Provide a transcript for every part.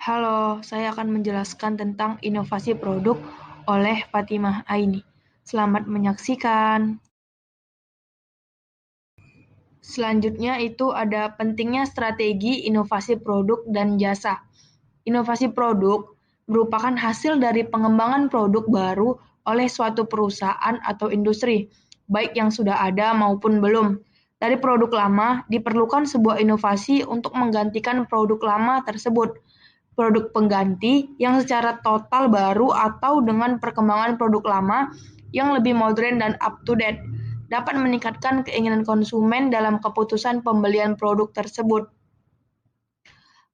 Halo, saya akan menjelaskan tentang inovasi produk oleh Fatimah Aini. Selamat menyaksikan. Selanjutnya itu ada pentingnya strategi inovasi produk dan jasa. Inovasi produk merupakan hasil dari pengembangan produk baru oleh suatu perusahaan atau industri, baik yang sudah ada maupun belum. Dari produk lama, diperlukan sebuah inovasi untuk menggantikan produk lama tersebut. Produk pengganti yang secara total baru atau dengan perkembangan produk lama yang lebih modern dan up-to-date dapat meningkatkan keinginan konsumen dalam keputusan pembelian produk tersebut.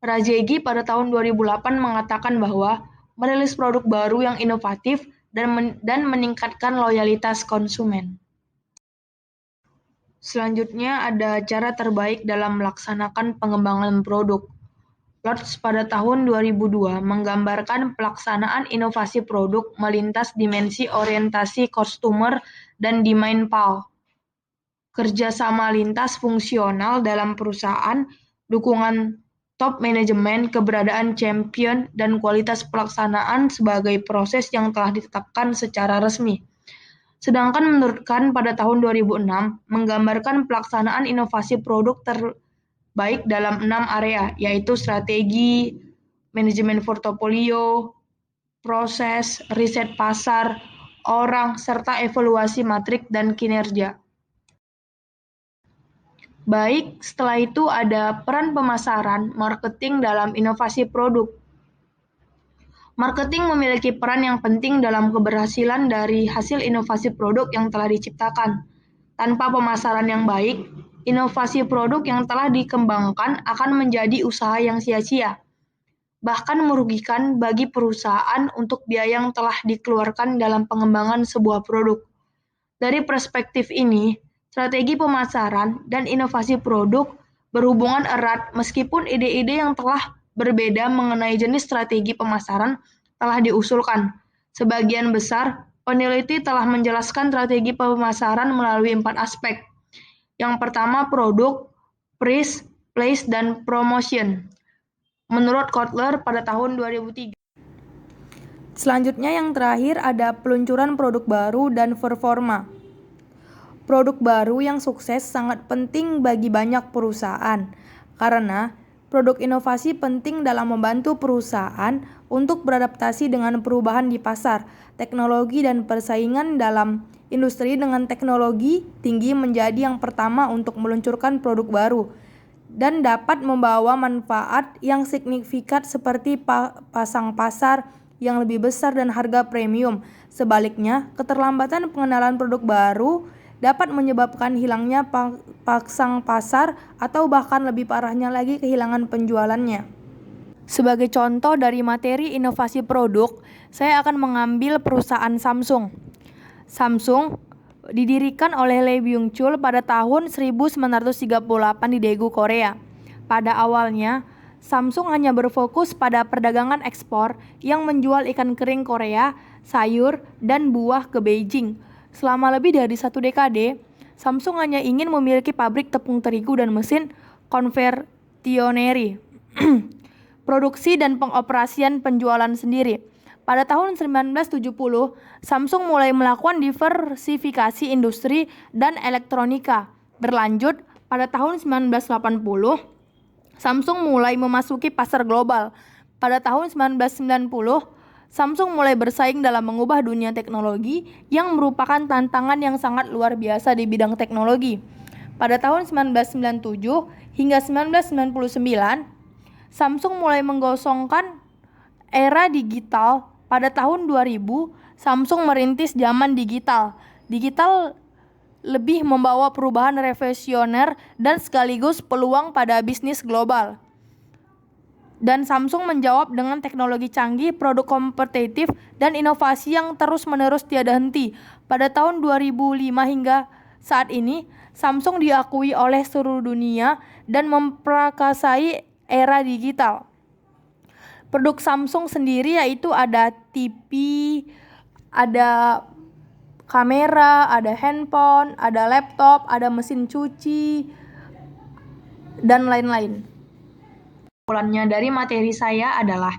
Rajegi pada tahun 2008 mengatakan bahwa merilis produk baru yang inovatif dan meningkatkan loyalitas konsumen. Selanjutnya ada cara terbaik dalam melaksanakan pengembangan produk. Lodge pada tahun 2002 menggambarkan pelaksanaan inovasi produk melintas dimensi orientasi customer dan demand pull, kerjasama lintas fungsional dalam perusahaan, dukungan top manajemen, keberadaan champion, dan kualitas pelaksanaan sebagai proses yang telah ditetapkan secara resmi. Sedangkan menurut Kahn pada tahun 2006 menggambarkan pelaksanaan inovasi produk baik dalam 6 area, yaitu strategi, manajemen portofolio, proses, riset pasar, orang, serta evaluasi matrik dan kinerja. Baik, setelah itu ada peran pemasaran, marketing dalam inovasi produk. Marketing memiliki peran yang penting dalam keberhasilan dari hasil inovasi produk yang telah diciptakan. Tanpa pemasaran yang baik, inovasi produk yang telah dikembangkan akan menjadi usaha yang sia-sia, bahkan merugikan bagi perusahaan untuk biaya yang telah dikeluarkan dalam pengembangan sebuah produk. Dari perspektif ini, strategi pemasaran dan inovasi produk berhubungan erat meskipun ide-ide yang telah berbeda mengenai jenis strategi pemasaran telah diusulkan. Sebagian besar peneliti telah menjelaskan strategi pemasaran melalui 4 aspek. Yang pertama, produk, price, place, dan promotion. Menurut Kotler pada tahun 2003. Selanjutnya yang terakhir ada peluncuran produk baru dan performa. Produk baru yang sukses sangat penting bagi banyak perusahaan, karena produk inovasi penting dalam membantu perusahaan untuk beradaptasi dengan perubahan di pasar, teknologi, dan persaingan dalam industri dengan teknologi tinggi menjadi yang pertama untuk meluncurkan produk baru dan dapat membawa manfaat yang signifikan seperti pasang pasar yang lebih besar dan harga premium. Sebaliknya, keterlambatan pengenalan produk baru dapat menyebabkan hilangnya pasang pasar atau bahkan lebih parahnya lagi kehilangan penjualannya. Sebagai contoh dari materi inovasi produk, saya akan mengambil perusahaan Samsung. Samsung didirikan oleh Lee Byung-chul pada tahun 1938 di Daegu, Korea. Pada awalnya, Samsung hanya berfokus pada perdagangan ekspor yang menjual ikan kering Korea, sayur, dan buah ke Beijing. Selama lebih dari 1 dekade, Samsung hanya ingin memiliki pabrik tepung terigu dan mesin konversioneri, produksi dan pengoperasian penjualan sendiri. Pada tahun 1970, Samsung mulai melakukan diversifikasi industri dan elektronika. Berlanjut, pada tahun 1980, Samsung mulai memasuki pasar global. Pada tahun 1990, Samsung mulai bersaing dalam mengubah dunia teknologi yang merupakan tantangan yang sangat luar biasa di bidang teknologi. Pada tahun 1997 hingga 1999, Samsung mulai menggosongkan era digital. Pada tahun 2000, Samsung merintis zaman digital. Digital lebih membawa perubahan revolusioner dan sekaligus peluang pada bisnis global. Dan Samsung menjawab dengan teknologi canggih, produk kompetitif, dan inovasi yang terus-menerus tiada henti. Pada tahun 2005 hingga saat ini, Samsung diakui oleh seluruh dunia dan memprakarsai era digital. Produk Samsung sendiri yaitu ada TV, ada kamera, ada handphone, ada laptop, ada mesin cuci, dan lain-lain. Kesimpulannya dari materi saya adalah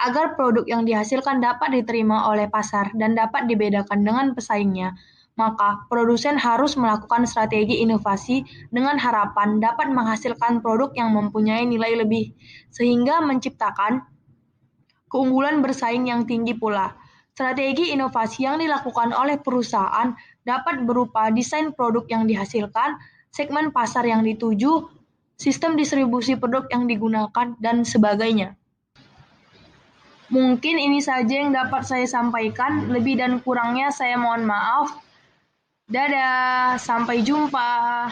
agar produk yang dihasilkan dapat diterima oleh pasar dan dapat dibedakan dengan pesaingnya, maka produsen harus melakukan strategi inovasi dengan harapan dapat menghasilkan produk yang mempunyai nilai lebih, sehingga menciptakan keunggulan bersaing yang tinggi pula. Strategi inovasi yang dilakukan oleh perusahaan dapat berupa desain produk yang dihasilkan, segmen pasar yang dituju, sistem distribusi produk yang digunakan, dan sebagainya. Mungkin ini saja yang dapat saya sampaikan. Lebih dan kurangnya saya mohon maaf. Dadah, sampai jumpa.